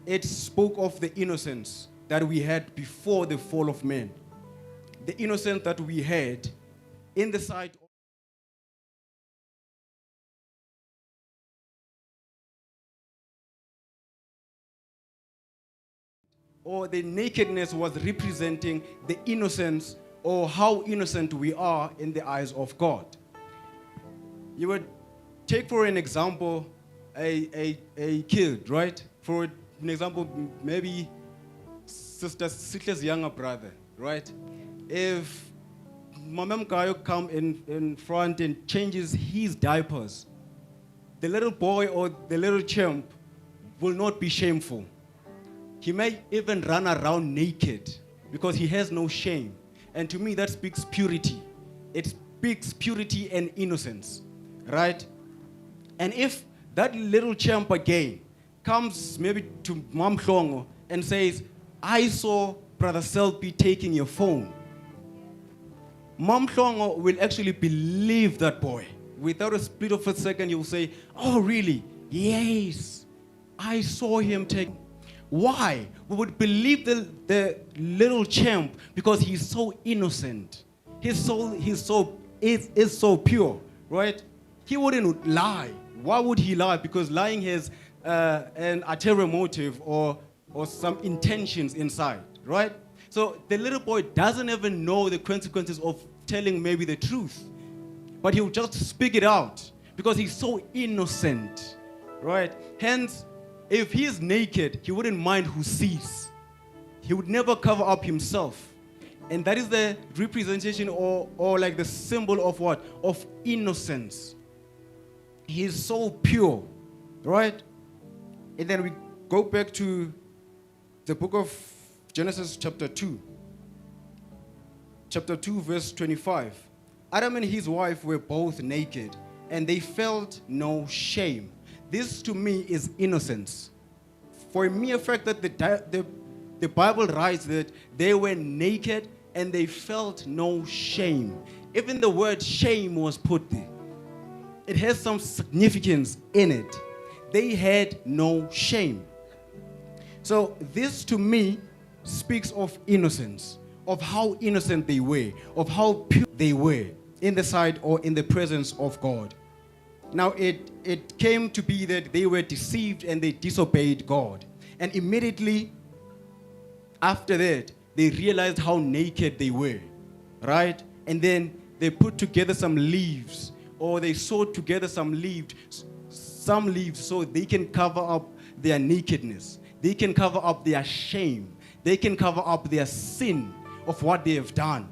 It spoke of the innocence that we had before the fall of man. The innocence that we had in the sight of or the nakedness was representing the innocence or how innocent we are in the eyes of God. You would take for an example a kid, right? For an example, maybe Sister Sitla's younger brother, right? If Mamam Kayo come in front and changes his diapers, the little boy or the little chimp will not be shameful. He may even run around naked because he has no shame. And to me, that speaks purity. It speaks purity and innocence, right? And if that little champ again comes maybe to Mam Hlongo and says, I saw Brother Selby taking your phone, Mam Hlongo will actually believe that boy. Without a split of a second, he will say, oh, really? Yes, I saw him take. Why? We would believe the little champ because he's so innocent. His soul is so pure, right? He wouldn't lie. Why would he lie? Because lying has an ulterior motive or some intentions inside, right? So the little boy doesn't even know the consequences of telling maybe the truth, but he'll just speak it out because he's so innocent, right? Hence, if he is naked, he wouldn't mind who sees. He would never cover up himself. And that is the representation or like the symbol of what? Of innocence. He is so pure, right? And then we go back to the book of Genesis chapter 2. Chapter 2, verse 25. Adam and his wife were both naked, and they felt no shame. This to me is innocence. For a mere fact that the Bible writes that they were naked and they felt no shame. Even the word shame was put there. It has some significance in it. They had no shame. So this to me speaks of innocence, of how innocent they were, of how pure they were in the sight or in the presence of God. Now, it came to be that they were deceived and they disobeyed God. And immediately after that, they realized how naked they were, right? And then they put together some leaves, or they sewed together some leaves so they can cover up their nakedness. They can cover up their shame. They can cover up their sin of what they have done.